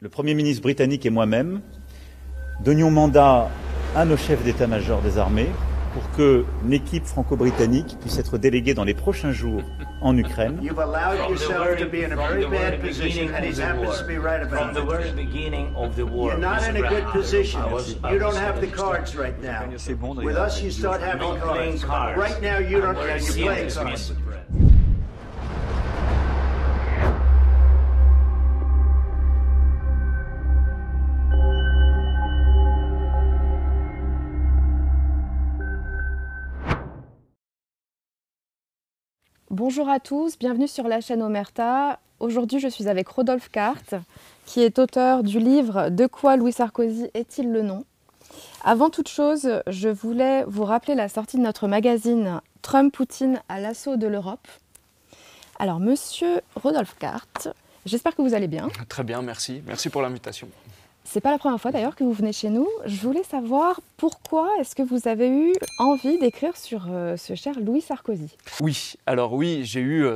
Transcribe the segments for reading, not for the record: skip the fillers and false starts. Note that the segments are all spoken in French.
le Premier ministre britannique et moi-même donnions mandat à nos chefs d'état-major des armées pour que l'équipe franco-britannique puisse être déléguée dans les prochains jours en Ukraine. You've allowed yourself to be in a very bad position, and he happens to be right about it. You're not in a good position. You don't have the cards right now. With us, you start having cards. Right now, you don't. You're playing cards. Bonjour à tous, bienvenue sur la chaîne Omerta. Aujourd'hui, je suis avec Rodolphe Carte, qui est auteur du livre « De quoi Louis Sarkozy est-il le nom ?» Avant toute chose, je voulais vous rappeler la sortie de notre magazine « Trump-Poutine à l'assaut de l'Europe ». Alors, monsieur Rodolphe Carte, j'espère que vous allez bien. Très bien, merci. Merci pour l'invitation. C'est pas la première fois d'ailleurs que vous venez chez nous. Je voulais savoir pourquoi est-ce que vous avez eu envie d'écrire sur ce cher Louis Sarkozy. Oui, alors oui, j'ai eu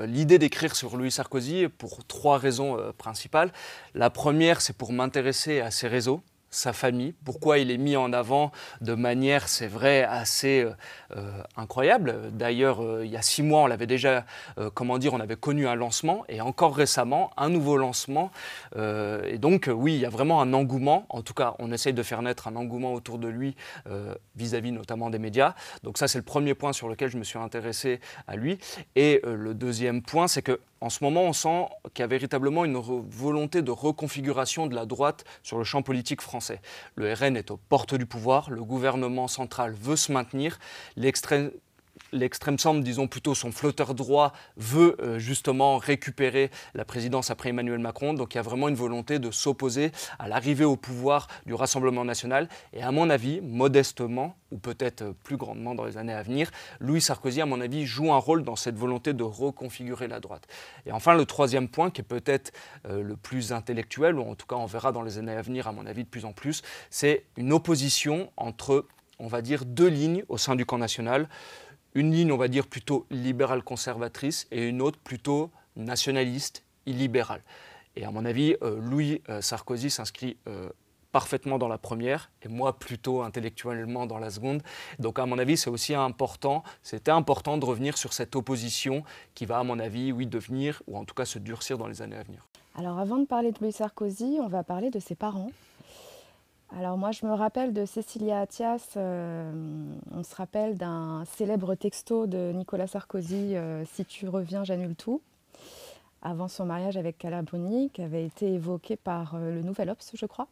l'idée d'écrire sur Louis Sarkozy pour trois raisons principales. La première, c'est pour m'intéresser à ses réseaux, sa famille, pourquoi il est mis en avant de manière, c'est vrai, assez incroyable. D'ailleurs, il y a 6 mois, on l'avait déjà, on avait connu un lancement, et encore récemment, un nouveau lancement. Et donc, oui, il y a vraiment un engouement. En tout cas, on essaye de faire naître un engouement autour de lui, vis-à-vis notamment des médias. Donc ça, c'est le premier point sur lequel je me suis intéressé à lui. Et le deuxième point, c'est que en ce moment, on sent qu'il y a véritablement une volonté de reconfiguration de la droite sur le champ politique français. Le RN est aux portes du pouvoir, le gouvernement central veut se maintenir, l'extrême centre, disons plutôt son flotteur droit, veut justement récupérer la présidence après Emmanuel Macron. Donc il y a vraiment une volonté de s'opposer à l'arrivée au pouvoir du Rassemblement national. Et à mon avis, modestement, ou peut-être plus grandement dans les années à venir, Louis Sarkozy, à mon avis, joue un rôle dans cette volonté de reconfigurer la droite. Et enfin, le troisième point, qui est peut-être le plus intellectuel, ou en tout cas on verra dans les années à venir, à mon avis, de plus en plus, c'est une opposition entre, on va dire, 2 lignes au sein du camp national. Une ligne, on va dire, plutôt libérale-conservatrice et une autre plutôt nationaliste, illibérale. Et à mon avis, Louis Sarkozy s'inscrit parfaitement dans la première et moi plutôt intellectuellement dans la seconde. Donc à mon avis, c'est aussi important, c'était important de revenir sur cette opposition qui va, à mon avis, oui, devenir, ou en tout cas se durcir dans les années à venir. Alors avant de parler de Louis Sarkozy, on va parler de ses parents. Alors moi, je me rappelle de Cécilia Attias, on se rappelle d'un célèbre texto de Nicolas Sarkozy, « Si tu reviens, j'annule tout », avant son mariage avec Carla Bruni, qui avait été évoqué par le Nouvel Obs, je crois.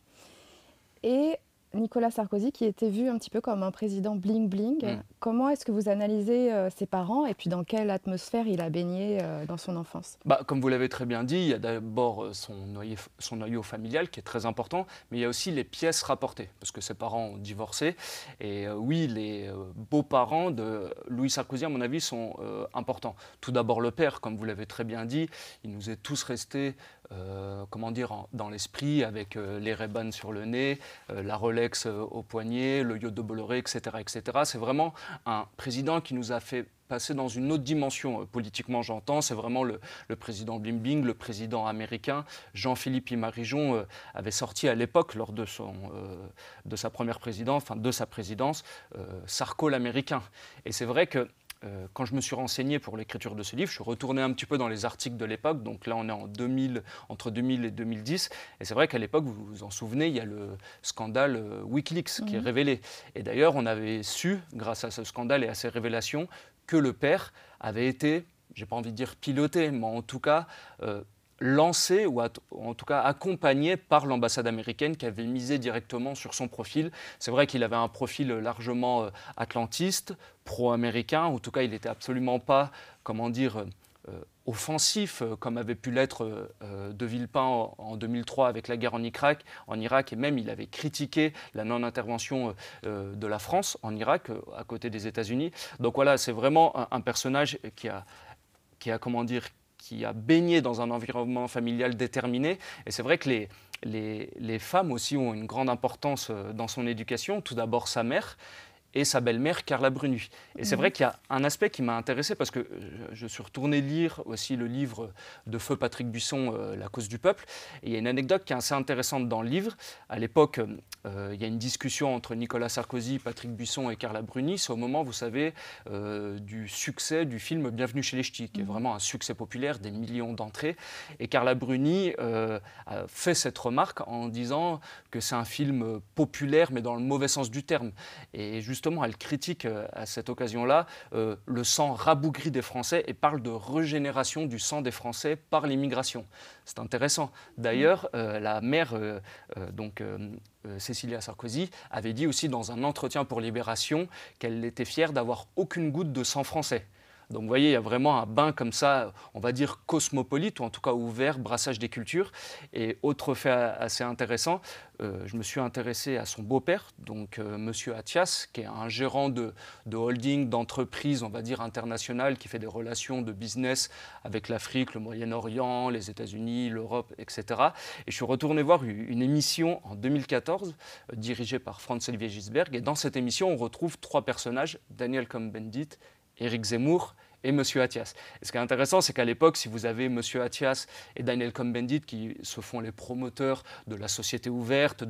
Et Nicolas Sarkozy qui était vu un petit peu comme un président bling-bling. Comment est-ce que vous analysez ses parents et puis dans quelle atmosphère il a baigné dans son enfance? Comme vous l'avez très bien dit, il y a d'abord son noyau familial qui est très important, mais il y a aussi les pièces rapportées, parce que ses parents ont divorcé. Et oui, les beaux-parents de Louis Sarkozy, à mon avis, sont importants. Tout d'abord le père, comme vous l'avez très bien dit, il nous est tous restés dans l'esprit, avec les Ray-Ban sur le nez, la Rolex au poignet, le yacht de Bolloré, etc., etc. C'est vraiment un président qui nous a fait passer dans une autre dimension, politiquement j'entends, c'est vraiment le président bling-bling, le président américain. Jean-Philippe Imarijon avait sorti à l'époque, lors de sa première présidence, de sa présidence, Sarko l'américain. Et c'est vrai que quand je me suis renseigné pour l'écriture de ce livre, je suis retourné un petit peu dans les articles de l'époque. Donc là, on est entre 2000 et 2010. Et c'est vrai qu'à l'époque, vous vous en souvenez, il y a le scandale Wikileaks qui est révélé. Et d'ailleurs, on avait su, grâce à ce scandale et à ces révélations, que le père avait été, j'ai pas envie de dire piloté, mais en tout cas lancé ou en tout cas accompagné par l'ambassade américaine qui avait misé directement sur son profil. C'est vrai qu'il avait un profil largement atlantiste, pro-américain. En tout cas, il n'était absolument pas, offensif, comme avait pu l'être de Villepin en 2003 avec la guerre en Irak, et même il avait critiqué la non-intervention de la France en Irak, à côté des États-Unis. Donc voilà, c'est vraiment un personnage qui a baigné dans un environnement familial déterminé. Et c'est vrai que les femmes aussi ont une grande importance dans son éducation. Tout d'abord sa mère, et sa belle-mère Carla Bruni. Et c'est vrai qu'il y a un aspect qui m'a intéressé parce que je suis retourné lire aussi le livre de feu Patrick Buisson, La cause du peuple. Et il y a une anecdote qui est assez intéressante dans le livre. À l'époque, il y a une discussion entre Nicolas Sarkozy, Patrick Buisson et Carla Bruni. C'est au moment, vous savez, du succès du film Bienvenue chez les Ch'tis, qui est vraiment un succès populaire, des millions d'entrées. Et Carla Bruni a fait cette remarque en disant que c'est un film populaire, mais dans le mauvais sens du terme. Et justement, elle critique à cette occasion-là le sang rabougri des Français et parle de régénération du sang des Français par l'immigration. C'est intéressant. D'ailleurs, la mère, Cécilia Sarkozy, avait dit aussi dans un entretien pour Libération qu'elle était fière d'avoir aucune goutte de sang français. Donc vous voyez, il y a vraiment un bain comme ça, on va dire cosmopolite, ou en tout cas ouvert, brassage des cultures. Et autre fait assez intéressant, je me suis intéressé à son beau-père, donc Monsieur Attias, qui est un gérant de holding, d'entreprise, on va dire internationale, qui fait des relations de business avec l'Afrique, le Moyen-Orient, les États-Unis, l'Europe, etc. Et je suis retourné voir une émission en 2014, dirigée par Franz-Olivier Gisberg. Et dans cette émission, on retrouve 3 personnages, Daniel Cohn-Bendit, Éric Zemmour et M. Attias. Et ce qui est intéressant, c'est qu'à l'époque, si vous avez M. Attias et Daniel Cohn-Bendit qui se font les promoteurs de la société ouverte,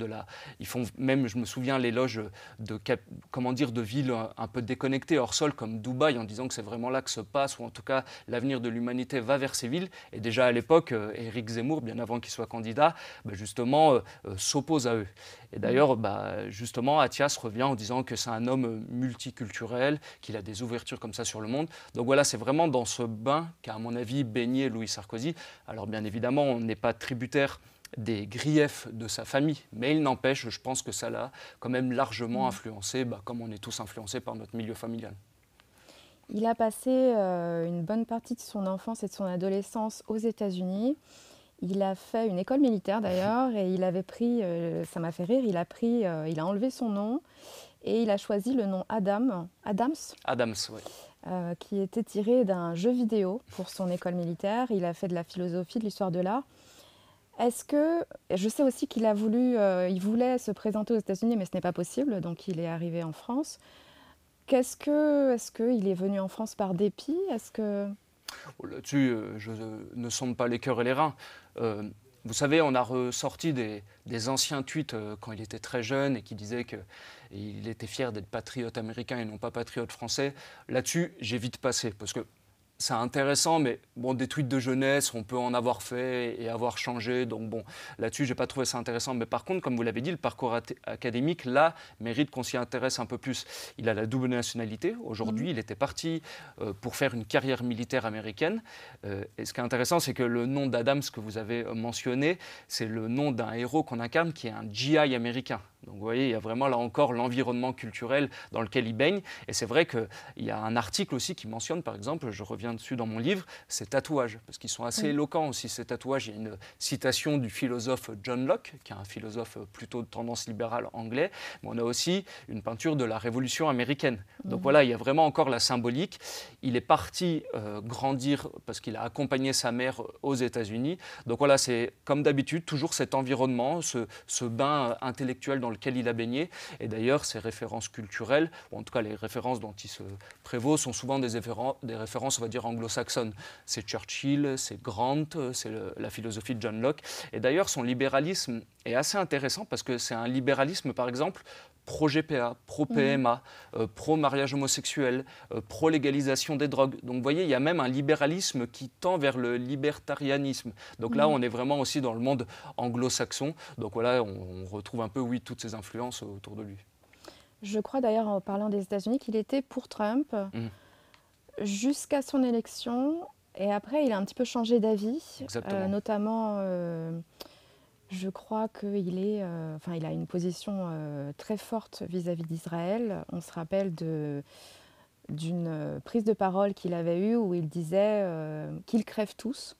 ils font même, je me souviens, l'éloge de villes un peu déconnectées, hors sol, comme Dubaï, en disant que c'est vraiment là que se passe, ou en tout cas, l'avenir de l'humanité va vers ces villes. Et déjà à l'époque, Éric Zemmour, bien avant qu'il soit candidat, justement, s'oppose à eux. Et d'ailleurs, justement, Attias revient en disant que c'est un homme multiculturel, qu'il a des ouvertures comme ça sur le monde. Donc voilà, c'est vraiment dans ce bain qu'a, à mon avis, baigné Louis Sarkozy. Alors bien évidemment, on n'est pas tributaire des griefs de sa famille, mais il n'empêche, je pense que ça l'a quand même largement influencé, comme on est tous influencés par notre milieu familial. Il a passé une bonne partie de son enfance et de son adolescence aux États-Unis. Il a fait une école militaire d'ailleurs et il avait pris, ça m'a fait rire, il a enlevé son nom et il a choisi le nom Adams, oui. Qui était tiré d'un jeu vidéo pour son école militaire. Il a fait de la philosophie, de l'histoire de l'art. Est-ce que, je sais aussi qu'il il voulait se présenter aux États-Unis, mais ce n'est pas possible, donc il est arrivé en France. Est-ce qu'il est venu en France par dépit? Là-dessus, je ne sonde pas les cœurs et les reins. Vous savez, on a ressorti des anciens tweets quand il était très jeune et qui disaient qu'il était fier d'être patriote américain et non pas patriote français. Là-dessus, j'ai vite passé parce que c'est intéressant, mais bon, des tweets de jeunesse, on peut en avoir fait et avoir changé. Donc bon, là-dessus, je n'ai pas trouvé ça intéressant. Mais par contre, comme vous l'avez dit, le parcours académique, là, mérite qu'on s'y intéresse un peu plus. Il a la double nationalité. Aujourd'hui, il était parti pour faire une carrière militaire américaine. Et ce qui est intéressant, c'est que le nom d'Adams que vous avez mentionné, c'est le nom d'un héros qu'on incarne qui est un GI américain. Donc vous voyez, il y a vraiment là encore l'environnement culturel dans lequel il baigne. Et c'est vrai qu'il y a un article aussi qui mentionne, par exemple, je reviens dessus dans mon livre, ces tatouages, parce qu'ils sont assez éloquents aussi, ces tatouages. Il y a une citation du philosophe John Locke, qui est un philosophe plutôt de tendance libérale anglais, mais on a aussi une peinture de la Révolution américaine. Donc voilà, il y a vraiment encore la symbolique. Il est parti grandir parce qu'il a accompagné sa mère aux États-Unis. Donc voilà, c'est comme d'habitude, toujours cet environnement, ce bain intellectuel dans lequel il a baigné. Et d'ailleurs, ses références culturelles, ou en tout cas les références dont il se prévaut, sont souvent des références, on va dire, anglo-saxonnes. C'est Churchill, c'est Grant, c'est la philosophie de John Locke. Et d'ailleurs, son libéralisme est assez intéressant parce que c'est un libéralisme, par exemple, pro-GPA, pro-PMA, pro-mariage homosexuel, pro-légalisation des drogues. Donc vous voyez, il y a même un libéralisme qui tend vers le libertarianisme. Donc là, on est vraiment aussi dans le monde anglo-saxon. Donc voilà, on retrouve un peu, oui, toutes ces influences autour de lui. Je crois d'ailleurs, en parlant des États-Unis, qu'il était pour Trump jusqu'à son élection. Et après, il a un petit peu changé d'avis, notamment... je crois qu'il il a une position très forte vis-à-vis d'Israël. On se rappelle d'une prise de parole qu'il avait eue où il disait qu'ils crèvent tous.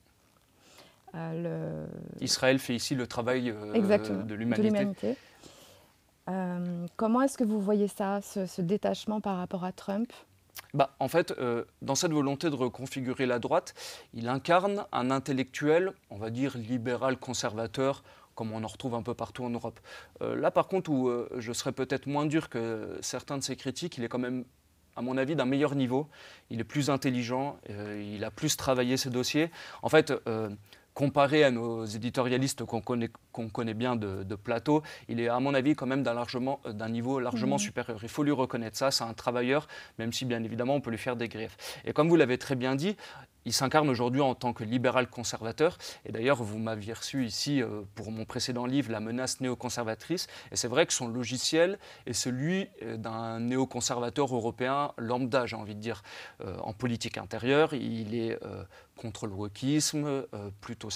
Israël fait ici le travail de l'humanité. Comment est-ce que vous voyez ça, ce détachement par rapport à Trump ? En fait, dans cette volonté de reconfigurer la droite, il incarne un intellectuel, on va dire libéral conservateur, comme on en retrouve un peu partout en Europe. Là, par contre, où je serais peut-être moins dur que certains de ses critiques, il est quand même, à mon avis, d'un meilleur niveau. Il est plus intelligent, il a plus travaillé ses dossiers. En fait, comparé à nos éditorialistes qu'on connaît bien de plateau, il est à mon avis quand même d'un niveau largement supérieur. Il faut lui reconnaître ça, c'est un travailleur, même si bien évidemment on peut lui faire des griefs. Et comme vous l'avez très bien dit, il s'incarne aujourd'hui en tant que libéral conservateur. Et d'ailleurs, vous m'aviez reçu ici pour mon précédent livre, La menace néoconservatrice. Et c'est vrai que son logiciel est celui d'un néoconservateur européen lambda, j'ai envie de dire. En politique intérieure, il est contre le wokisme, plutôt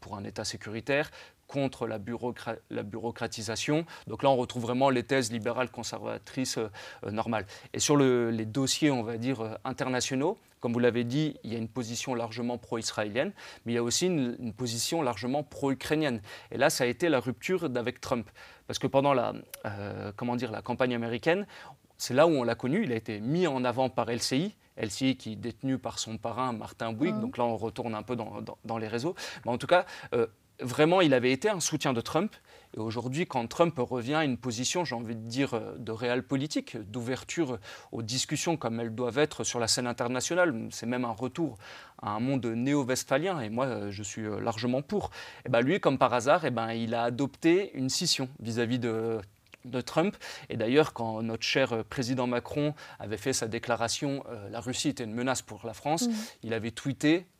pour un État sécuritaire, contre la bureaucratisation. Donc là, on retrouve vraiment les thèses libérales conservatrices normales. Et sur les dossiers, on va dire, internationaux, comme vous l'avez dit, il y a une position largement pro-israélienne, mais il y a aussi une position largement pro-ukrainienne. Et là, ça a été la rupture avec Trump. Parce que pendant la campagne américaine, c'est là où on l'a connu. Il a été mis en avant par LCI. LCI qui est détenu par son parrain Martin Bouygues. Donc là, on retourne un peu dans les réseaux. Mais en tout cas, vraiment, il avait été un soutien de Trump. Et aujourd'hui, quand Trump revient à une position, j'ai envie de dire, de réel politique, d'ouverture aux discussions comme elles doivent être sur la scène internationale, c'est même un retour à un monde néo-westphalien, et moi, je suis largement pour. Et ben, lui, comme par hasard, il a adopté une scission vis-à-vis de Trump. Et d'ailleurs, quand notre cher président Macron avait fait sa déclaration « la Russie était une menace pour la France »,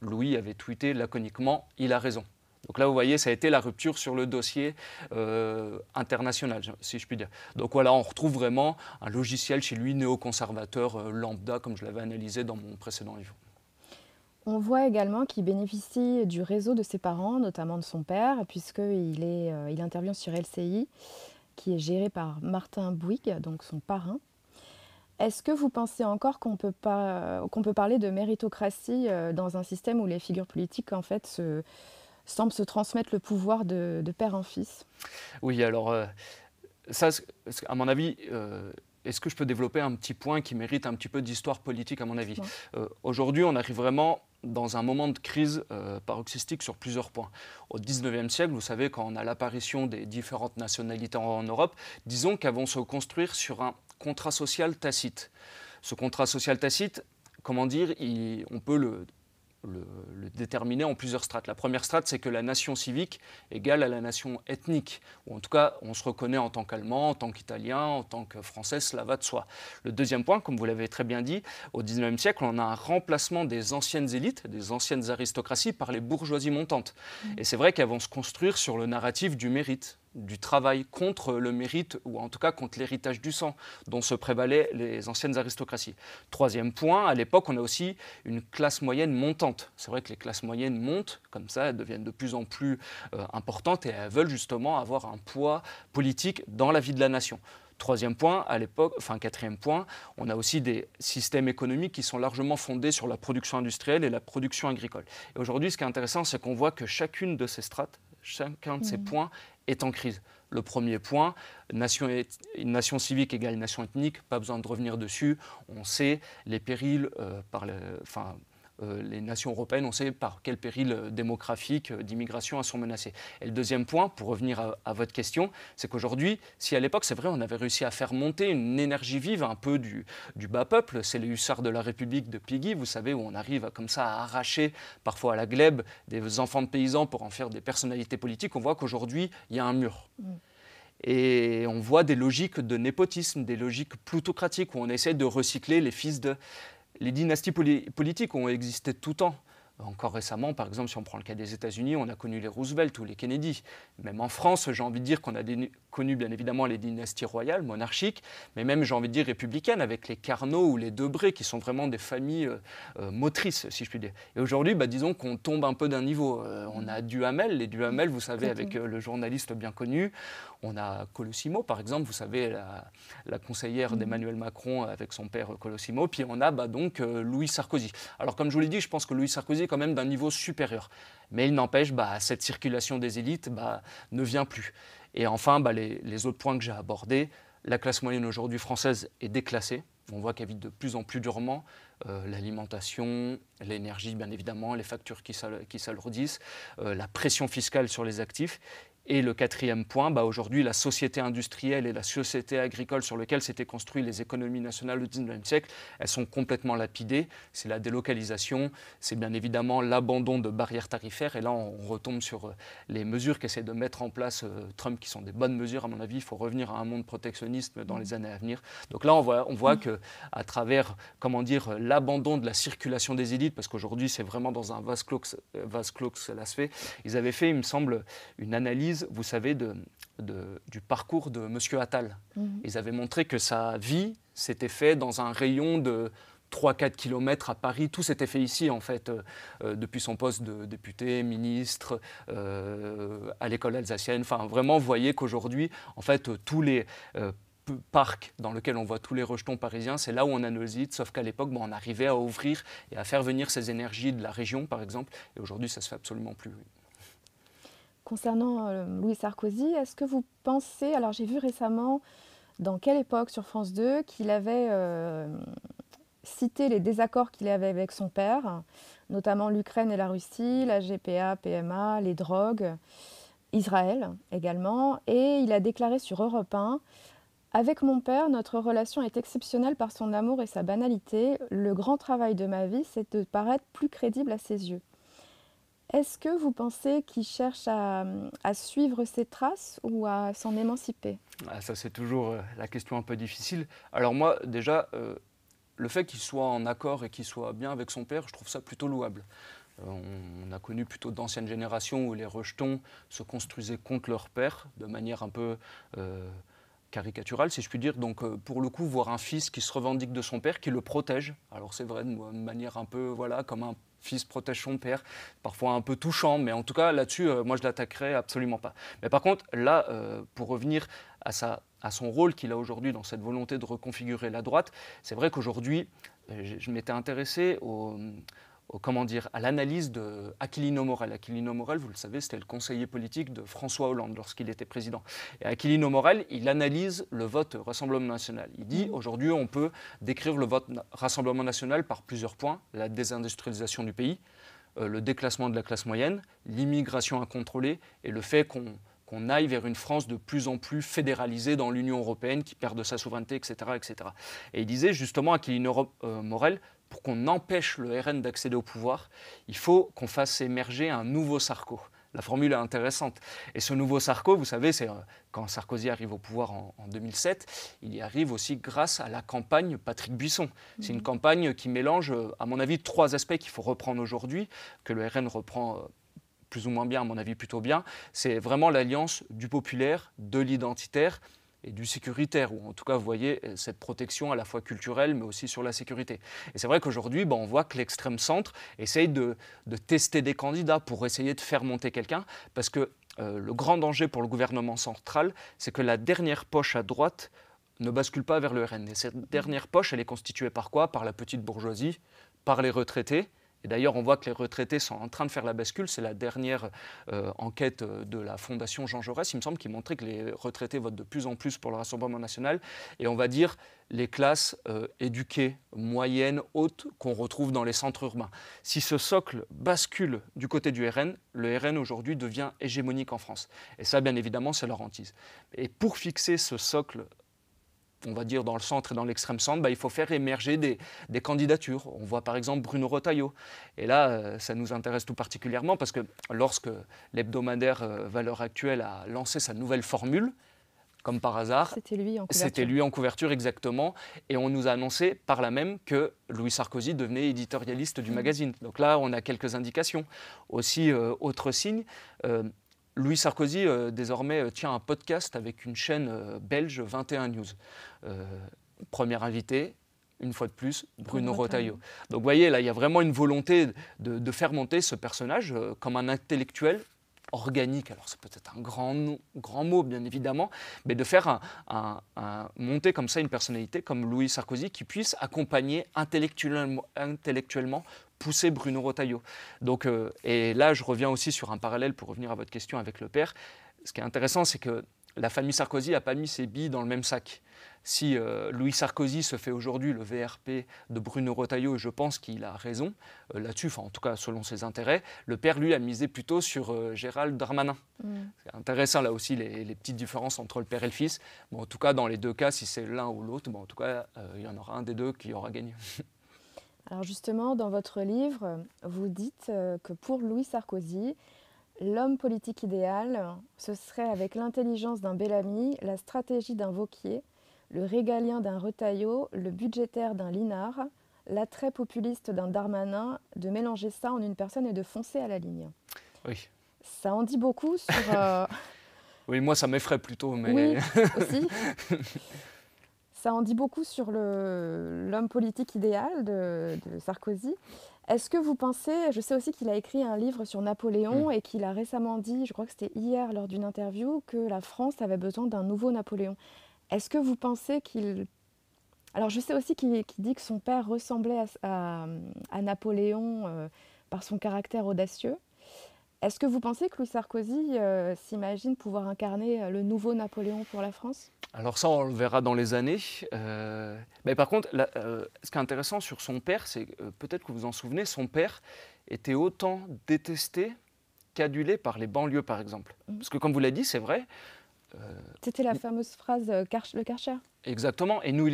Louis avait tweeté laconiquement « il a raison ». Donc là, vous voyez, ça a été la rupture sur le dossier international, si je puis dire. Donc voilà, on retrouve vraiment un logiciel chez lui néoconservateur lambda, comme je l'avais analysé dans mon précédent livre. On voit également qu'il bénéficie du réseau de ses parents, notamment de son père, puisqu'il intervient sur LCI, qui est géré par Martin Bouygues, donc son parrain. Est-ce que vous pensez encore qu'on peut parler de méritocratie dans un système où les figures politiques, en fait, semblent se transmettre le pouvoir de père en fils? Oui, alors, ça, à mon avis, est-ce que je peux développer un petit point qui mérite un petit peu d'histoire politique, à mon avis? Aujourd'hui, on arrive vraiment dans un moment de crise paroxystique sur plusieurs points. Au XIXe siècle, vous savez, quand on a l'apparition des différentes nationalités en Europe, disons qu'elles vont se construire sur un contrat social tacite. Ce contrat social tacite, comment dire, on peut le déterminer en plusieurs strates. La première strate, c'est que la nation civique égale à la nation ethnique, ou en tout cas, on se reconnaît en tant qu'Allemand, en tant qu'Italien, en tant que Français, cela va de soi. Le deuxième point, comme vous l'avez très bien dit, au XIXe siècle, on a un remplacement des anciennes élites, des anciennes aristocraties, par les bourgeoisies montantes. Et c'est vrai qu'elles vont se construire sur le narratif du mérite, du travail, contre le mérite, ou en tout cas contre l'héritage du sang, dont se prévalaient les anciennes aristocraties. Troisième point, à l'époque, on a aussi une classe moyenne montante. C'est vrai que les classes moyennes montent, comme ça, elles deviennent de plus en plus importantes, et elles veulent justement avoir un poids politique dans la vie de la nation. Troisième point, quatrième point, on a aussi des systèmes économiques qui sont largement fondés sur la production industrielle et la production agricole. Et aujourd'hui, ce qui est intéressant, c'est qu'on voit que chacune de ces strates, chacun de ces points est en crise. Le premier point, une nation civique égale nation ethnique, pas besoin de revenir dessus. On sait les périls les nations européennes, on sait par quel péril démographique, d'immigration elles sont menacées. Et le deuxième point, pour revenir à votre question, c'est qu'aujourd'hui, si à l'époque, c'est vrai, on avait réussi à faire monter une énergie vive un peu du bas peuple, c'est les hussards de la République de Piggy, vous savez, où on arrive comme ça à arracher parfois à la glèbe des enfants de paysans pour en faire des personnalités politiques, on voit qu'aujourd'hui, il y a un mur. Et on voit des logiques de népotisme, des logiques plutocratiques, où on essaie de recycler les fils de... Les dynasties politiques ont existé tout le temps. Encore récemment, par exemple, si on prend le cas des États-Unis, on a connu les Roosevelt ou les Kennedy. Même en France, j'ai envie de dire qu'on a connu bien évidemment les dynasties royales, monarchiques, mais même, j'ai envie de dire, républicaines, avec les Carnot ou les Debré, qui sont vraiment des familles motrices, si je puis dire. Et aujourd'hui, disons qu'on tombe un peu d'un niveau. On a Duhamel, les Duhamel, vous savez, avec le journaliste bien connu. On a Colosimo, par exemple, vous savez, la conseillère d'Emmanuel Macron avec son père Colosimo. Puis on a donc Louis Sarkozy. Alors, comme je vous l'ai dit, je pense que Louis Sarkozy est quand même d'un niveau supérieur. Mais il n'empêche, cette circulation des élites ne vient plus. Et enfin, les autres points que j'ai abordés, la classe moyenne aujourd'hui française est déclassée. On voit qu'elle vit de plus en plus durement. L'alimentation, l'énergie, bien évidemment, les factures qui s'alourdissent, la pression fiscale sur les actifs. Et le quatrième point, aujourd'hui, la société industrielle et la société agricole sur lesquelles s'étaient construites les économies nationales du XIXe siècle, elles sont complètement lapidées. C'est la délocalisation, c'est bien évidemment l'abandon de barrières tarifaires. Et là, on retombe sur les mesures qu'essaie de mettre en place Trump, qui sont des bonnes mesures, à mon avis. Il faut revenir à un monde protectionniste dans les années à venir. Donc là, on voit qu'à travers, l'abandon de la circulation des élites, parce qu'aujourd'hui, c'est vraiment dans un vase clos que cela se fait, ils avaient fait, il me semble, une analyse, vous savez, du parcours de M. Attal. Ils avaient montré que sa vie s'était faite dans un rayon de 3-4 km à Paris. Tout s'était fait ici, en fait, depuis son poste de député, ministre, à l'école alsacienne. Enfin, vraiment, vous voyez qu'aujourd'hui, en fait, tous les parcs dans lesquels on voit tous les rejetons parisiens, c'est là où on a nos sites, sauf qu'à l'époque, on arrivait à ouvrir et à faire venir ces énergies de la région, par exemple. Et aujourd'hui, ça ne se fait absolument plus. Concernant Louis Sarkozy, est-ce que vous pensez, alors j'ai vu récemment, dans quelle époque sur France 2, qu'il avait cité les désaccords qu'il avait avec son père, notamment l'Ukraine et la Russie, la GPA, PMA, les drogues, Israël également, et il a déclaré sur Europe 1 « Avec mon père, notre relation est exceptionnelle par son amour et sa banalité. Le grand travail de ma vie, c'est de paraître plus crédible à ses yeux. » Est-ce que vous pensez qu'il cherche à suivre ses traces ou à s'en émanciper? Ça, c'est toujours la question un peu difficile. Alors moi, déjà, le fait qu'il soit en accord et qu'il soit bien avec son père, je trouve ça plutôt louable. On a connu plutôt d'anciennes générations où les rejetons se construisaient contre leur père de manière un peu caricaturale, si je puis dire. Donc, pour le coup, voir un fils qui se revendique de son père, qui le protège, alors c'est vrai, de manière un peu, comme un fils protège son père, parfois un peu touchant, mais en tout cas, là-dessus, moi, je l'attaquerai absolument pas. Mais par contre, là, pour revenir à son rôle qu'il a aujourd'hui dans cette volonté de reconfigurer la droite, c'est vrai qu'aujourd'hui, je m'étais intéressé à l'analyse d'Aquilino Morel. Aquilino Morel, vous le savez, c'était le conseiller politique de François Hollande lorsqu'il était président. Et Aquilino Morel, il analyse le vote Rassemblement national. Il dit, aujourd'hui, on peut décrire le vote Rassemblement national par plusieurs points. La désindustrialisation du pays, le déclassement de la classe moyenne, l'immigration incontrôlée et le fait qu'on aille vers une France de plus en plus fédéralisée dans l'Union européenne, qui perd de sa souveraineté, etc., etc. Et il disait justement, Aquilino Morel, pour qu'on empêche le RN d'accéder au pouvoir, il faut qu'on fasse émerger un nouveau Sarko. La formule est intéressante. Et ce nouveau Sarko, vous savez, c'est quand Sarkozy arrive au pouvoir en 2007, il y arrive aussi grâce à la campagne Patrick Buisson. C'est une campagne qui mélange, à mon avis, 3 aspects qu'il faut reprendre aujourd'hui, que le RN reprend plus ou moins bien, à mon avis plutôt bien. C'est vraiment l'alliance du populaire, de l'identitaire et du sécuritaire, ou en tout cas, vous voyez, cette protection à la fois culturelle, mais aussi sur la sécurité. Et c'est vrai qu'aujourd'hui, on voit que l'extrême centre essaye de tester des candidats pour essayer de faire monter quelqu'un, parce que le grand danger pour le gouvernement central, c'est que la dernière poche à droite ne bascule pas vers le RN. Et cette dernière poche, elle est constituée par quoi? Par la petite bourgeoisie, par les retraités. Et d'ailleurs, on voit que les retraités sont en train de faire la bascule. C'est la dernière enquête de la Fondation Jean Jaurès, il me semble, qui montrait que les retraités votent de plus en plus pour le Rassemblement national. Et on va dire les classes éduquées, moyennes, hautes, qu'on retrouve dans les centres urbains. Si ce socle bascule du côté du RN, le RN aujourd'hui devient hégémonique en France. Et ça, bien évidemment, c'est leur hantise. Et pour fixer ce socle, on va dire dans le centre et dans l'extrême centre, il faut faire émerger des candidatures. On voit par exemple Bruno Retailleau. Et là, ça nous intéresse tout particulièrement parce que lorsque l'hebdomadaire Valeurs Actuelles a lancé sa nouvelle formule, comme par hasard, c'était lui en couverture. C'était lui en couverture, exactement. Et on nous a annoncé par là même que Louis Sarkozy devenait éditorialiste du magazine. Donc là, on a quelques indications. Aussi, autre signe, Louis Sarkozy, désormais, tient un podcast avec une chaîne belge, 21 News. Premier invité, une fois de plus, Bruno Retailleau. Donc vous voyez, là, il y a vraiment une volonté de faire monter ce personnage comme un intellectuel organique. Alors c'est peut-être un grand mot, bien évidemment, mais de faire monter comme ça une personnalité comme Louis Sarkozy qui puisse accompagner intellectuellement pousser Bruno Retailleau. Donc, et là, je reviens aussi sur un parallèle pour revenir à votre question avec le père. Ce qui est intéressant, c'est que la famille Sarkozy n'a pas mis ses billes dans le même sac. si Louis Sarkozy se fait aujourd'hui le VRP de Bruno Retailleau, et je pense qu'il a raison là-dessus, en tout cas selon ses intérêts, le père, lui, a misé plutôt sur Gérald Darmanin. C'est intéressant là aussi les petites différences entre le père et le fils. Bon, en tout cas, dans les deux cas, si c'est l'un ou l'autre, en tout cas, il y en aura un des deux qui aura gagné. Alors justement, dans votre livre, vous dites que pour Louis Sarkozy, l'homme politique idéal, ce serait avec l'intelligence d'un Bellamy, la stratégie d'un Wauquiez, le régalien d'un Retailleau, le budgétaire d'un Linard, l'attrait populiste d'un Darmanin, de mélanger ça en une personne et de foncer à la ligne. Oui. Ça en dit beaucoup sur... Oui, moi ça m'effraie plutôt, mais... Oui, aussi. Ça en dit beaucoup sur l'homme politique idéal de Sarkozy. Est-ce que vous pensez, je sais aussi qu'il a écrit un livre sur Napoléon et qu'il a récemment dit, je crois que c'était hier lors d'une interview, que la France avait besoin d'un nouveau Napoléon. Est-ce que vous pensez qu'il... Alors je sais aussi qu'il dit que son père ressemblait à Napoléon par son caractère audacieux. Est-ce que vous pensez que Louis Sarkozy s'imagine pouvoir incarner le nouveau Napoléon pour la France ? Alors ça, on le verra dans les années. Mais par contre, là, ce qui est intéressant sur son père, c'est peut-être que vous vous en souvenez, son père était autant détesté qu'adulé par les banlieues, par exemple. Parce que comme vous l'avez dit, c'est vrai. C'était la fameuse phrase le Karcher. Exactement. Et nous,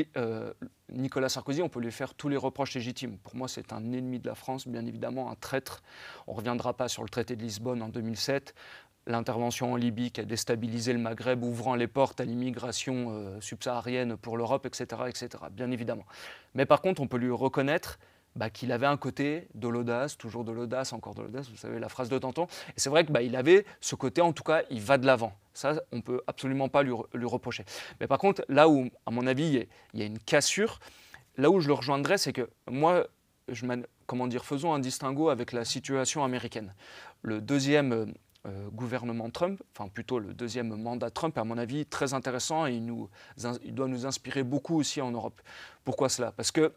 Nicolas Sarkozy, on peut lui faire tous les reproches légitimes. Pour moi, c'est un ennemi de la France, bien évidemment, un traître. On ne reviendra pas sur le traité de Lisbonne en 2007. L'intervention en Libye qui a déstabilisé le Maghreb, ouvrant les portes à l'immigration subsaharienne pour l'Europe, etc., etc., bien évidemment. Mais par contre, on peut lui reconnaître qu'il avait un côté de l'audace, toujours de l'audace, encore de l'audace, vous savez la phrase de Danton. Et c'est vrai qu'il avait ce côté, en tout cas, il va de l'avant. Ça, on ne peut absolument pas lui reprocher. Mais par contre, là où, à mon avis, il y a une cassure, là où je le rejoindrais, c'est que moi, faisons un distinguo avec la situation américaine. Le deuxième gouvernement Trump, enfin plutôt le deuxième mandat Trump, à mon avis, très intéressant et il doit nous inspirer beaucoup aussi en Europe. Pourquoi cela ? Parce que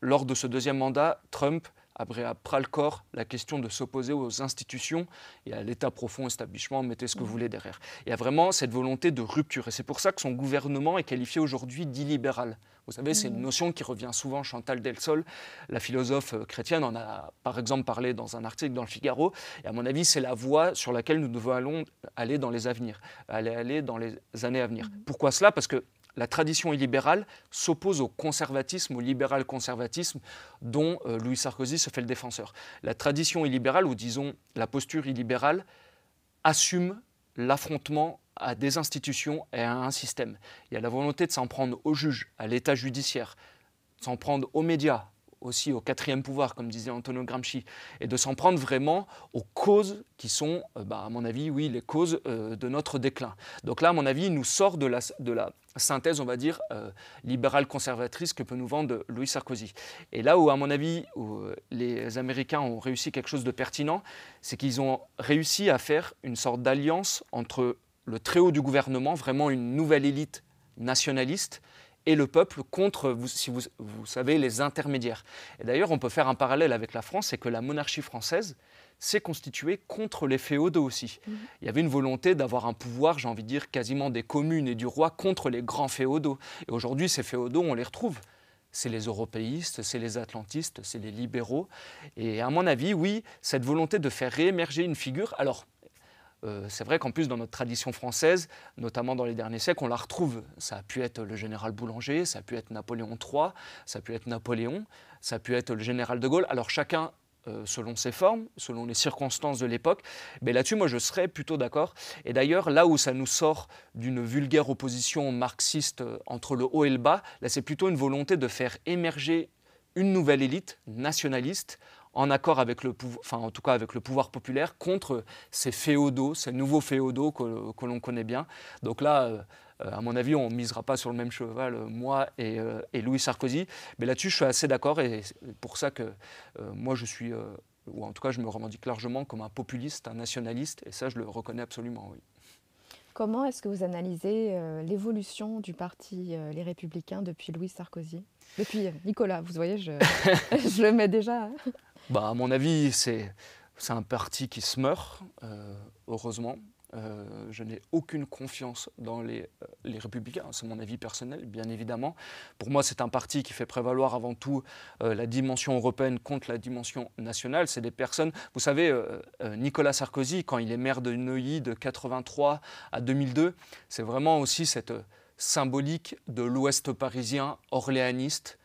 lors de ce deuxième mandat, Trump a pris à bras-le-corps la question de s'opposer aux institutions et à l'État profond, establishment, mettez ce que vous voulez derrière. Il y a vraiment cette volonté de rupture. Et c'est pour ça que son gouvernement est qualifié aujourd'hui d'illibéral. Vous savez, c'est une notion qui revient souvent. Chantal Delsol, la philosophe chrétienne, en a par exemple parlé dans un article dans le Figaro. Et à mon avis, c'est la voie sur laquelle nous devons aller dans les années à venir. Pourquoi cela ? Parce que la tradition illibérale s'oppose au conservatisme, au libéral-conservatisme dont Louis Sarkozy se fait le défenseur. La tradition illibérale, ou disons la posture illibérale, assume l'affrontement à des institutions et à un système. Il y a la volonté de s'en prendre aux juges, à l'État judiciaire, de s'en prendre aux médias, aussi au quatrième pouvoir, comme disait Antonio Gramsci, et de s'en prendre vraiment aux causes qui sont, à mon avis, oui, les causes de notre déclin. Donc là, à mon avis, il nous sort de la synthèse, on va dire, libérale conservatrice que peut nous vendre Louis Sarkozy. Et là où, à mon avis, où les Américains ont réussi quelque chose de pertinent, c'est qu'ils ont réussi à faire une sorte d'alliance entre le très haut du gouvernement, vraiment une nouvelle élite nationaliste, et le peuple contre, si vous savez, les intermédiaires. Et d'ailleurs, on peut faire un parallèle avec la France, c'est que la monarchie française s'est constituée contre les féodaux aussi. Il y avait une volonté d'avoir un pouvoir, j'ai envie de dire, quasiment des communes et du roi contre les grands féodaux. Et aujourd'hui, ces féodaux, on les retrouve. C'est les européistes, c'est les atlantistes, c'est les libéraux. Et à mon avis, oui, cette volonté de faire réémerger une figure... Alors, c'est vrai qu'en plus, dans notre tradition française, notamment dans les derniers siècles, on la retrouve. Ça a pu être le général Boulanger, ça a pu être Napoléon III, ça a pu être Napoléon, ça a pu être le général de Gaulle. Alors chacun, selon ses formes, selon les circonstances de l'époque, mais là-dessus, moi, je serais plutôt d'accord. Et d'ailleurs, là où ça nous sort d'une vulgaire opposition marxiste entre le haut et le bas, là, c'est plutôt une volonté de faire émerger une nouvelle élite nationaliste, en accord avec le pouvoir populaire, contre ces féodaux, ces nouveaux féodaux que l'on connaît bien. Donc là, à mon avis, on ne misera pas sur le même cheval, moi et Louis Sarkozy. Mais là-dessus, je suis assez d'accord et c'est pour ça que moi, je suis, ou en tout cas, je me revendique largement comme un populiste, un nationaliste, et ça, je le reconnais absolument, oui. Comment est-ce que vous analysez l'évolution du parti Les Républicains depuis Louis Sarkozy ? Depuis Nicolas, vous voyez, je le mets déjà. À mon avis, c'est un parti qui se meurt, heureusement. Je n'ai aucune confiance dans les Républicains, c'est mon avis personnel, bien évidemment. Pour moi, c'est un parti qui fait prévaloir avant tout la dimension européenne contre la dimension nationale. C'est des personnes, vous savez, Nicolas Sarkozy, quand il est maire de Neuilly de 83 à 2002, c'est vraiment aussi cette symbolique de l'Ouest parisien orléaniste,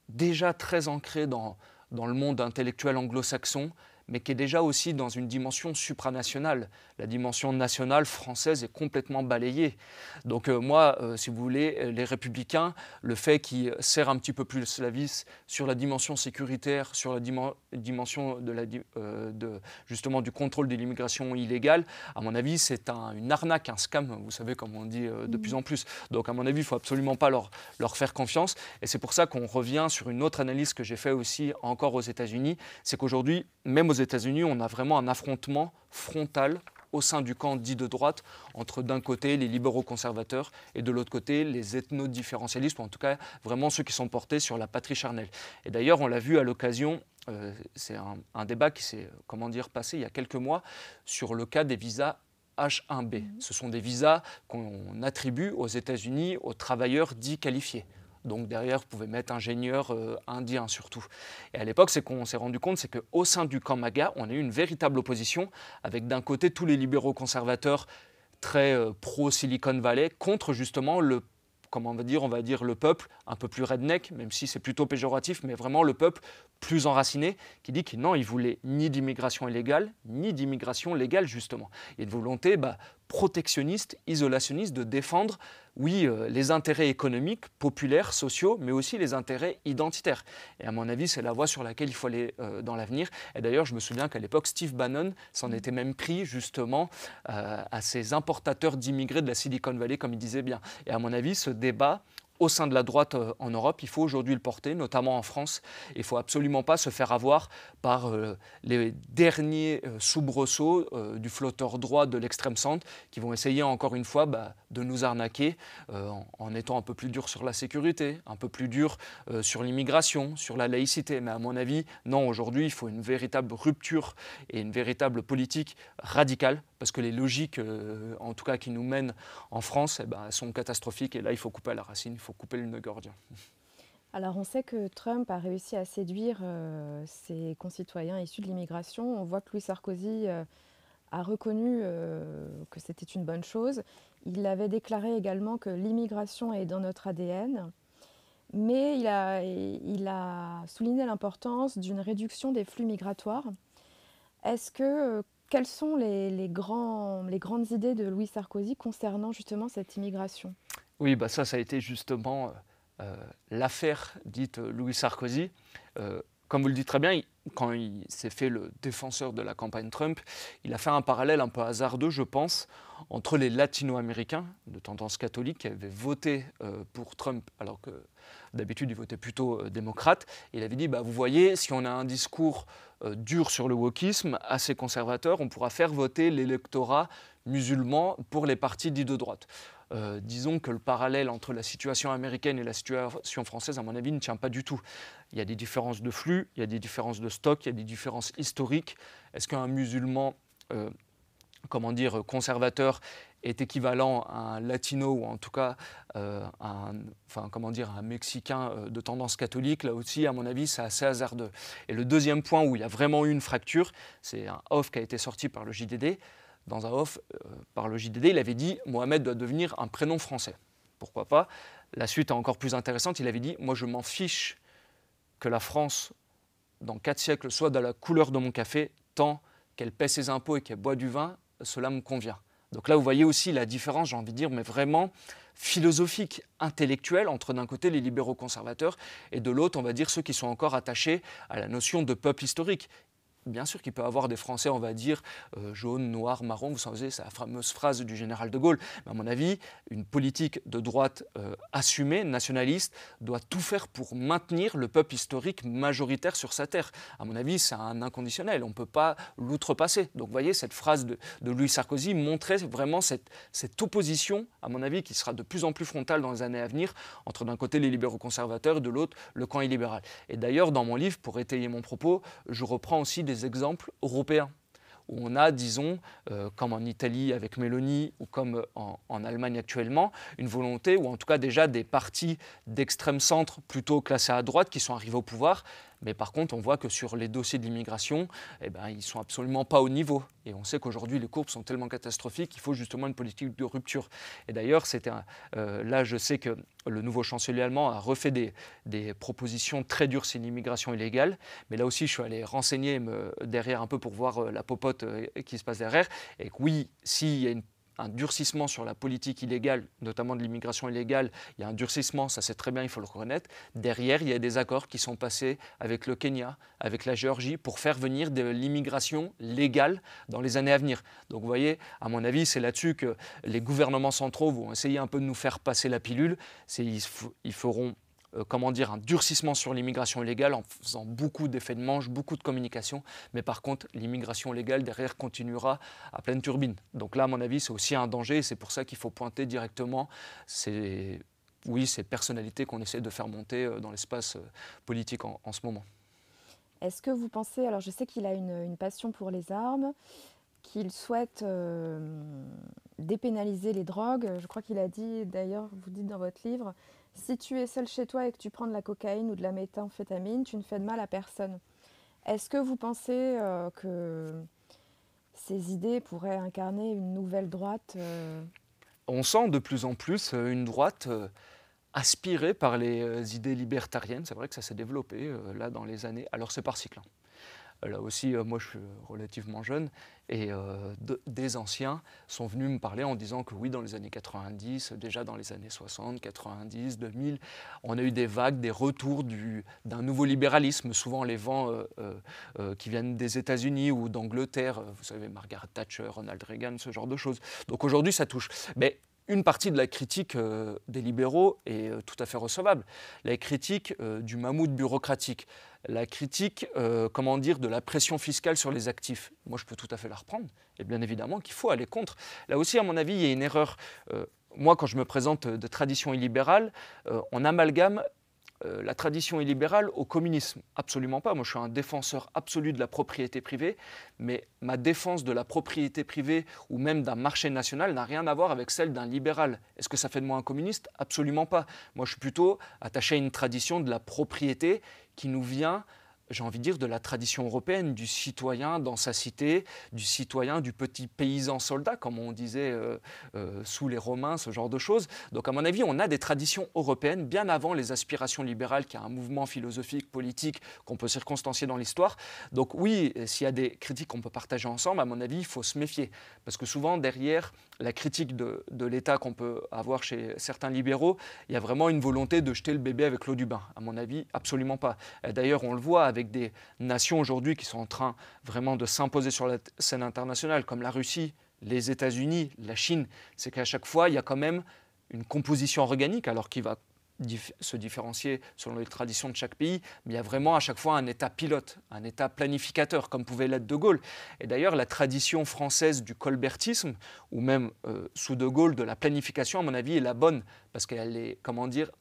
déjà très ancré dans le monde intellectuel anglo-saxon, mais qui est déjà aussi dans une dimension supranationale. La dimension nationale française est complètement balayée. Donc moi, si vous voulez, les Républicains, le fait qu'ils serrent un petit peu plus la vis sur la dimension sécuritaire, sur la dimension justement du contrôle de l'immigration illégale, à mon avis, c'est une arnaque, un scam, vous savez, comme on dit de plus en plus. Donc à mon avis, il ne faut absolument pas leur faire confiance. Et c'est pour ça qu'on revient sur une autre analyse que j'ai faite aussi encore aux États-Unis, c'est qu'aujourd'hui, même aux États-Unis, on a vraiment un affrontement frontal au sein du camp dit de droite entre d'un côté les libéraux conservateurs et de l'autre côté les ethno-différentialistes, ou en tout cas vraiment ceux qui sont portés sur la patrie charnelle. Et d'ailleurs, on l'a vu à l'occasion, c'est un débat qui s'est passé il y a quelques mois sur le cas des visas H1B. Ce sont des visas qu'on attribue aux États-Unis aux travailleurs dits qualifiés. Donc derrière, vous pouvez mettre ingénieur indien surtout. Et à l'époque, c'est qu'on s'est rendu compte, c'est qu'au sein du camp MAGA, on a eu une véritable opposition avec d'un côté tous les libéraux conservateurs très pro-Silicon Valley contre justement le peuple un peu plus redneck, même si c'est plutôt péjoratif, mais vraiment le peuple plus enraciné, qui dit qu'il il voulait ni d'immigration illégale, ni d'immigration légale, justement. Il y a une volonté protectionniste, isolationniste, de défendre, les intérêts économiques, populaires, sociaux, mais aussi les intérêts identitaires. Et à mon avis, c'est la voie sur laquelle il faut aller dans l'avenir. Et d'ailleurs, je me souviens qu'à l'époque, Steve Bannon s'en était même pris, justement, à ces importateurs d'immigrés de la Silicon Valley, comme il disait bien. Et à mon avis, ce débat au sein de la droite en Europe, il faut aujourd'hui le porter, notamment en France. Il ne faut absolument pas se faire avoir par les derniers soubresauts du flotteur droit de l'extrême centre qui vont essayer encore une fois de nous arnaquer en étant un peu plus dur sur la sécurité, un peu plus dur sur l'immigration, sur la laïcité. Mais à mon avis, non, aujourd'hui, il faut une véritable rupture et une véritable politique radicale parce que les logiques, en tout cas qui nous mènent en France, sont catastrophiques et là, il faut couper à la racine, il faut couper le nœud gordien. Alors on sait que Trump a réussi à séduire ses concitoyens issus de l'immigration. On voit que Louis Sarkozy a reconnu que c'était une bonne chose. Il avait déclaré également que l'immigration est dans notre ADN, mais il a souligné l'importance d'une réduction des flux migratoires. Quelles sont les grandes idées de Louis Sarkozy concernant justement cette immigration ? Oui, ça a été justement l'affaire dite Louis Sarkozy. Comme vous le dites très bien, quand il s'est fait le défenseur de la campagne Trump, il a fait un parallèle un peu hasardeux, je pense, entre les latino-américains de tendance catholique qui avaient voté pour Trump alors que d'habitude ils votaient plutôt démocrates. Il avait dit, vous voyez, si on a un discours dur sur le wokisme, assez conservateur, on pourra faire voter l'électorat musulman pour les partis dits de droite. Disons que le parallèle entre la situation américaine et la situation française, à mon avis, ne tient pas du tout. Il y a des différences de flux, il y a des différences de stock, il y a des différences historiques. Est-ce qu'un musulman conservateur est équivalent à un latino ou en tout cas un Mexicain de tendance catholique? Là aussi, à mon avis, c'est assez hasardeux. Et le deuxième point où il y a vraiment eu une fracture, c'est un off qui a été sorti par le JDD. Dans un off par le JDD, il avait dit « Mohamed doit devenir un prénom français ». Pourquoi pas? La suite est encore plus intéressante. Il avait dit « Moi, je m'en fiche que la France, dans 4 siècles, soit de la couleur de mon café, tant qu'elle paie ses impôts et qu'elle boit du vin, cela me convient ». Donc là, vous voyez aussi la différence, j'ai envie de dire, mais vraiment philosophique, intellectuelle, entre d'un côté les libéraux conservateurs et de l'autre, on va dire, ceux qui sont encore attachés à la notion de peuple historique. Bien sûr qu'il peut y avoir des Français, on va dire, jaunes, noirs, marrons, vous savez, c'est la fameuse phrase du général de Gaulle. Mais à mon avis, une politique de droite assumée, nationaliste, doit tout faire pour maintenir le peuple historique majoritaire sur sa terre. À mon avis, c'est un inconditionnel, on ne peut pas l'outrepasser. Donc vous voyez, cette phrase de Louis Sarkozy montrait vraiment cette opposition, à mon avis, qui sera de plus en plus frontale dans les années à venir, entre d'un côté les libéraux conservateurs et de l'autre le camp illibéral. Et d'ailleurs, dans mon livre, pour étayer mon propos, je reprends aussi des exemples européens, où on a, disons, comme en Italie avec Meloni ou comme en Allemagne actuellement, une volonté, ou en tout cas déjà des partis d'extrême centre plutôt classés à droite qui sont arrivés au pouvoir. Mais par contre, on voit que sur les dossiers de l'immigration, eh ben, ils ne sont absolument pas au niveau. Et on sait qu'aujourd'hui, les courbes sont tellement catastrophiques qu'il faut justement une politique de rupture. Et d'ailleurs, là, je sais que le nouveau chancelier allemand a refait des propositions très dures sur l'immigration illégale. Mais là aussi, je suis allé renseigner derrière un peu pour voir la popote qui se passe derrière. Et que oui, s'il y a un durcissement sur la politique illégale, notamment de l'immigration illégale, il y a un durcissement, ça c'est très bien, il faut le reconnaître. Derrière, il y a des accords qui sont passés avec le Kenya, avec la Géorgie, pour faire venir de l'immigration légale dans les années à venir. Donc vous voyez, à mon avis, c'est là-dessus que les gouvernements centraux vont essayer un peu de nous faire passer la pilule. Ils feront un durcissement sur l'immigration illégale en faisant beaucoup d'effets de manche, beaucoup de communication. Mais par contre, l'immigration légale, derrière, continuera à pleine turbine. Donc là, à mon avis, c'est aussi un danger. Et c'est pour ça qu'il faut pointer directement ces personnalités qu'on essaie de faire monter dans l'espace politique en ce moment. Est-ce que vous pensez, alors je sais qu'il a une passion pour les armes, qu'il souhaite dépénaliser les drogues. Je crois qu'il a dit, d'ailleurs, vous dites dans votre livre, si tu es seul chez toi et que tu prends de la cocaïne ou de la méthamphétamine, tu ne fais de mal à personne. Est-ce que vous pensez que ces idées pourraient incarner une nouvelle droite On sent de plus en plus une droite aspirée par les idées libertariennes. C'est vrai que ça s'est développé là dans les années. Alors c'est par cycle. Là aussi, moi je suis relativement jeune et des anciens sont venus me parler en disant que oui, dans les années 90, déjà dans les années 60, 90, 2000, on a eu des vagues, des retours d'un nouveau libéralisme, souvent les vents qui viennent des États-Unis ou d'Angleterre, vous savez, Margaret Thatcher, Ronald Reagan, ce genre de choses. Donc aujourd'hui, ça touche. Mais une partie de la critique des libéraux est tout à fait recevable. La critique du mammouth bureaucratique, la critique de la pression fiscale sur les actifs. Moi, je peux tout à fait la reprendre. Et bien évidemment qu'il faut aller contre. Là aussi, à mon avis, il y a une erreur. Moi, quand je me présente de tradition illibérale, on amalgame la tradition illibérale au communisme. Absolument pas. Moi, je suis un défenseur absolu de la propriété privée, mais ma défense de la propriété privée ou même d'un marché national n'a rien à voir avec celle d'un libéral. Est-ce que ça fait de moi un communiste? Absolument pas. Moi, je suis plutôt attaché à une tradition de la propriété qui nous vient, j'ai envie de dire, de la tradition européenne, du citoyen dans sa cité, du citoyen, du petit paysan soldat, comme on disait sous les Romains, ce genre de choses. Donc à mon avis, on a des traditions européennes bien avant les aspirations libérales, qui est un mouvement philosophique, politique, qu'on peut circonstancier dans l'histoire. Donc oui, s'il y a des critiques qu'on peut partager ensemble, à mon avis, il faut se méfier. Parce que souvent, derrière la critique de l'État qu'on peut avoir chez certains libéraux, il y a vraiment une volonté de jeter le bébé avec l'eau du bain. À mon avis, absolument pas. D'ailleurs, on le voit avec des nations aujourd'hui qui sont en train vraiment de s'imposer sur la scène internationale, comme la Russie, les États-Unis, la Chine. C'est qu'à chaque fois, il y a quand même une composition organique, alors qui va se différencier selon les traditions de chaque pays, mais il y a vraiment à chaque fois un État pilote, un État planificateur, comme pouvait l'être De Gaulle. Et d'ailleurs, la tradition française du colbertisme, ou même sous De Gaulle de la planification, à mon avis, est la bonne, parce qu'elle est,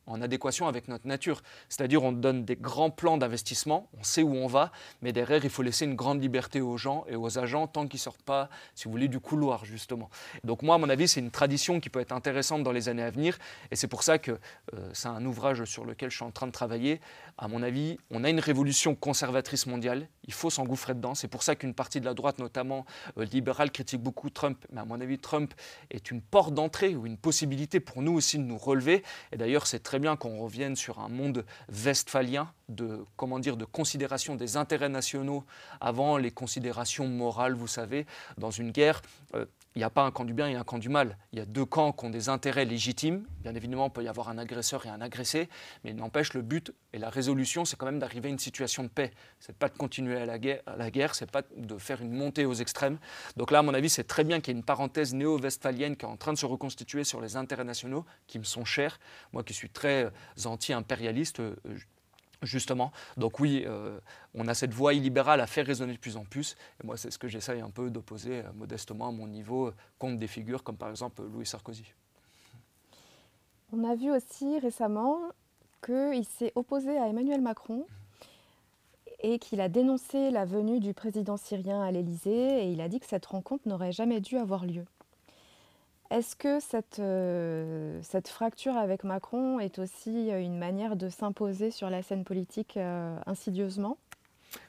en adéquation avec notre nature. C'est-à-dire, on donne des grands plans d'investissement, on sait où on va, mais derrière, il faut laisser une grande liberté aux gens et aux agents, tant qu'ils ne sortent pas, si vous voulez, du couloir, justement. Donc moi, à mon avis, c'est une tradition qui peut être intéressante dans les années à venir, et c'est pour ça que c'est un ouvrage sur lequel je suis en train de travailler. À mon avis, on a une révolution conservatrice mondiale, il faut s'engouffrer dedans. C'est pour ça qu'une partie de la droite, notamment libérale, critique beaucoup Trump. Mais à mon avis, Trump est une porte d'entrée ou une possibilité pour nous aussi de nous relever. Et d'ailleurs, c'est très bien qu'on revienne sur un monde westphalien de considération des intérêts nationaux avant les considérations morales, vous savez. Dans une guerre, il n'y a pas un camp du bien et un camp du mal. Il y a deux camps qui ont des intérêts légitimes. Bien évidemment, il peut y avoir un agresseur et un agressé, mais il n'empêche, le but et la résolution, c'est quand même d'arriver à une situation de paix. Ce n'est pas de continuer à la guerre, ce n'est pas de faire une montée aux extrêmes. Donc là, à mon avis, c'est très bien qu'il y ait une parenthèse néo-westphalienne qui est en train de se reconstituer sur les intérêts nationaux, qui me sont chers. Moi qui suis très anti-impérialiste, justement. Donc oui, on a cette voie illibérale à faire résonner de plus en plus. Et moi, c'est ce que j'essaye un peu d'opposer modestement à mon niveau contre des figures comme par exemple Louis Sarkozy. On a vu aussi récemment qu'il s'est opposé à Emmanuel Macron et qu'il a dénoncé la venue du président syrien à l'Élysée et il a dit que cette rencontre n'aurait jamais dû avoir lieu. Est-ce que cette fracture avec Macron est aussi une manière de s'imposer sur la scène politique insidieusement ?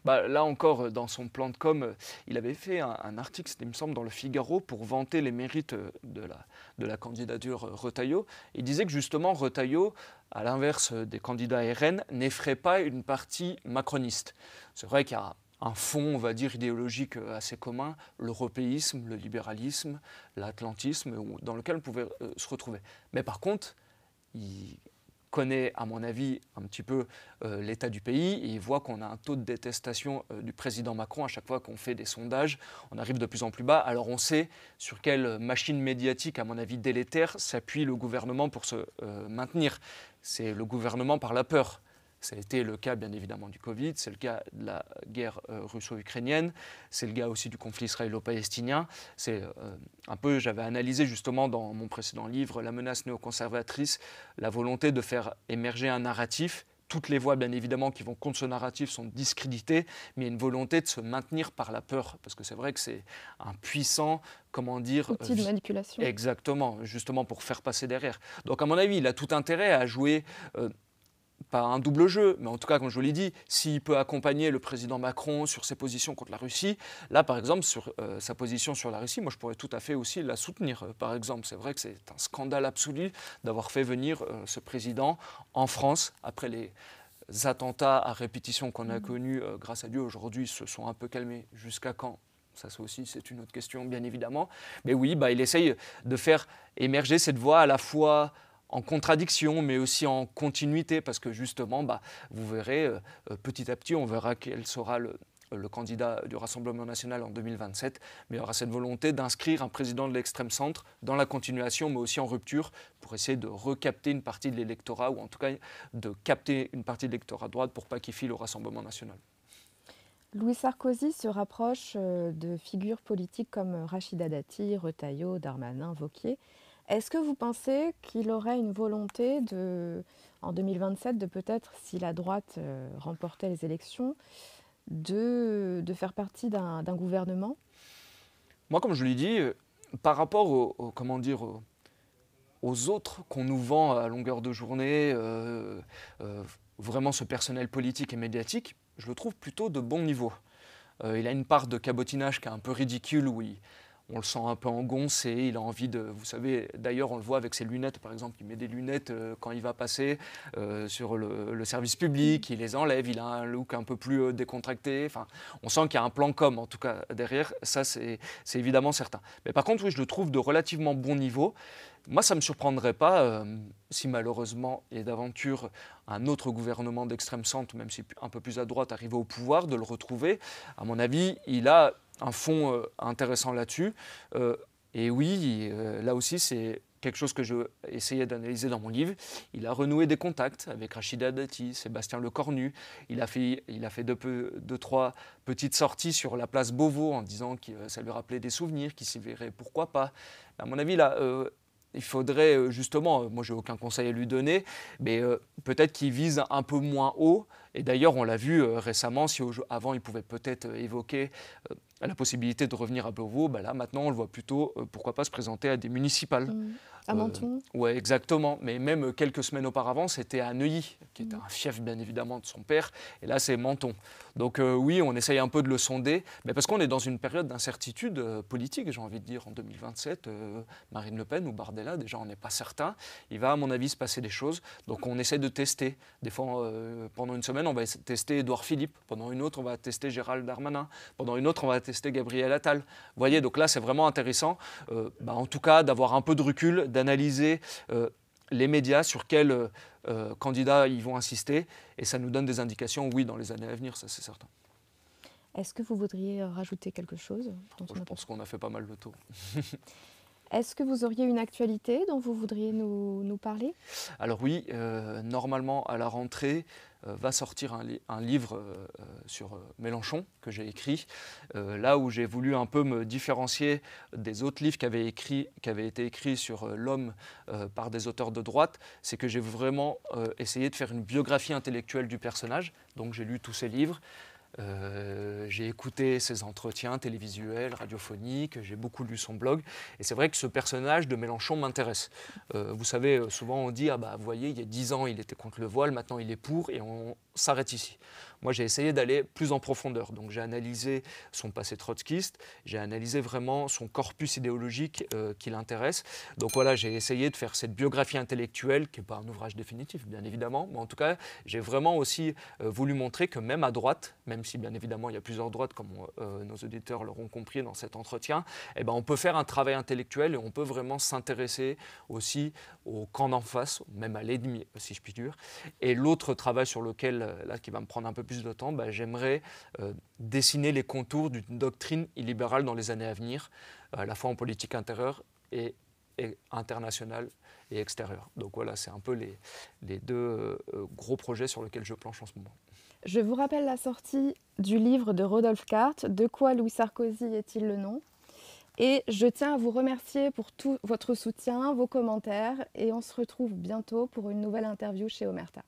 Là encore, dans son plan de com, il avait fait un article, il me semble, dans le Figaro pour vanter les mérites de la candidature Retailleau. Il disait que justement Retailleau, à l'inverse des candidats RN, n'effraie pas une partie macroniste. C'est vrai qu'il y a un fond, on va dire, idéologique assez commun, l'européisme, le libéralisme, l'atlantisme, dans lequel on pouvait se retrouver. Mais par contre, il connaît, à mon avis, un petit peu l'état du pays et il voit qu'on a un taux de détestation du président Macron à chaque fois qu'on fait des sondages. On arrive de plus en plus bas. Alors on sait sur quelle machine médiatique, à mon avis, délétère s'appuie le gouvernement pour se maintenir. C'est le gouvernement par la peur. Ça a été le cas, bien évidemment, du Covid, c'est le cas de la guerre russo-ukrainienne, c'est le cas aussi du conflit israélo-palestinien. C'est un peu, j'avais analysé justement dans mon précédent livre, La menace néoconservatrice, la volonté de faire émerger un narratif. Toutes les voix, bien évidemment, qui vont contre ce narratif sont discréditées, mais il y a une volonté de se maintenir par la peur, parce que c'est vrai que c'est un puissant, comment dire... outil de manipulation. Exactement, justement pour faire passer derrière. Donc à mon avis, il a tout intérêt à jouer... pas un double jeu, mais en tout cas, comme je vous l'ai dit, s'il peut accompagner le président Macron sur ses positions contre la Russie, là, par exemple, sur sa position sur la Russie, moi, je pourrais tout à fait aussi la soutenir, par exemple. C'est vrai que c'est un scandale absolu d'avoir fait venir ce président en France, après les attentats à répétition qu'on a connus, grâce à Dieu, aujourd'hui, se sont un peu calmés. Jusqu'à quand ? Ça aussi, c'est une autre question, bien évidemment. Mais oui, il essaye de faire émerger cette voix à la fois en contradiction, mais aussi en continuité, parce que justement, vous verrez, petit à petit, on verra quel sera le candidat du Rassemblement national en 2027, mais il y aura cette volonté d'inscrire un président de l'extrême centre dans la continuation, mais aussi en rupture, pour essayer de recapter une partie de l'électorat, ou en tout cas de capter une partie de l'électorat de droite pour pas qu'il file au Rassemblement national. Louis Sarkozy se rapproche de figures politiques comme Rachida Dati, Retailleau, Darmanin, Wauquiez. Est-ce que vous pensez qu'il aurait une volonté en 2027 de peut-être, si la droite remportait les élections, de faire partie d'un gouvernement ? Moi, comme je l'ai dit, par rapport aux autres qu'on nous vend à longueur de journée, vraiment ce personnel politique et médiatique, je le trouve plutôt de bon niveau. Il a une part de cabotinage qui est un peu ridicule, où on le sent un peu engoncé, il a envie de... Vous savez, d'ailleurs, on le voit avec ses lunettes, par exemple, il met des lunettes quand il va passer sur le service public, il les enlève, il a un look un peu plus décontracté. Enfin, on sent qu'il y a un plan com, en tout cas, derrière. Ça, c'est évidemment certain. Mais par contre, oui, je le trouve de relativement bon niveau. Moi, ça ne me surprendrait pas si malheureusement, et d'aventure, un autre gouvernement d'extrême centre, même si un peu plus à droite, arrivait au pouvoir, de le retrouver. À mon avis, il a un fond intéressant là-dessus. Et oui, là aussi, c'est quelque chose que je essayais d'analyser dans mon livre. Il a renoué des contacts avec Rachida Dati, Sébastien Lecornu. Il a fait deux, trois petites sorties sur la place Beauvau en disant que ça lui rappelait des souvenirs, qu'il s'y verrait, pourquoi pas. À mon avis, là... il faudrait justement, moi je n'ai aucun conseil à lui donner, mais peut-être qu'il vise un peu moins haut. Et d'ailleurs, on l'a vu récemment, si avant il pouvait peut-être évoquer la possibilité de revenir à Beauvau, là maintenant on le voit plutôt, pourquoi pas se présenter à des municipales. À Menton. Oui, exactement. Mais même quelques semaines auparavant, c'était à Neuilly, qui était un fief bien évidemment de son père. Et là, c'est Menton. Donc oui, on essaye un peu de le sonder, mais parce qu'on est dans une période d'incertitude politique, j'ai envie de dire, en 2027. Marine Le Pen ou Bardella, déjà, on n'est pas certain. Il va, à mon avis, se passer des choses. Donc on essaie de tester. Des fois, pendant une semaine, on va tester Édouard Philippe. Pendant une autre, on va tester Gérald Darmanin. Pendant une autre, on va tester Gabriel Attal. Vous voyez, donc là, c'est vraiment intéressant, en tout cas, d'avoir un peu de recul, d'analyser les médias, sur quels candidats ils vont insister. Et ça nous donne des indications, oui, dans les années à venir, ça c'est certain. Est-ce que vous voudriez rajouter quelque chose ? Je pense qu'on a fait pas mal de tours. Est-ce que vous auriez une actualité dont vous voudriez nous parler ? Alors oui, normalement à la rentrée va sortir un livre sur Mélenchon que j'ai écrit, là où j'ai voulu un peu me différencier des autres livres qui avaient été écrits sur l'homme par des auteurs de droite. C'est que j'ai vraiment essayé de faire une biographie intellectuelle du personnage, donc j'ai lu tous ses livres. J'ai écouté ses entretiens télévisuels, radiophoniques, j'ai beaucoup lu son blog. Et c'est vrai que ce personnage de Mélenchon m'intéresse. Vous savez, souvent on dit « Ah bah, vous voyez, il y a 10 ans, il était contre le voile, maintenant il est pour » et on s'arrête ici. Moi, j'ai essayé d'aller plus en profondeur. Donc, j'ai analysé son passé trotskiste, j'ai analysé vraiment son corpus idéologique qui l'intéresse. Donc, voilà, j'ai essayé de faire cette biographie intellectuelle, qui n'est pas un ouvrage définitif, bien évidemment, mais en tout cas, j'ai vraiment aussi voulu montrer que même à droite, même si, bien évidemment, il y a plusieurs droites, comme nos auditeurs l'auront compris dans cet entretien, eh ben, on peut faire un travail intellectuel et on peut vraiment s'intéresser aussi au camp d'en face, même à l'ennemi, si je puis dire. Et l'autre travail sur lequel, là, qui va me prendre un peu plus de temps, bah, j'aimerais dessiner les contours d'une doctrine illibérale dans les années à venir, à la fois en politique intérieure et internationale et extérieure. Donc voilà, c'est un peu les deux gros projets sur lesquels je planche en ce moment. Je vous rappelle la sortie du livre de Rodolphe Carte, « De quoi Louis Sarkozy est-il le nom ?» Et je tiens à vous remercier pour tout votre soutien, vos commentaires, et on se retrouve bientôt pour une nouvelle interview chez Omerta.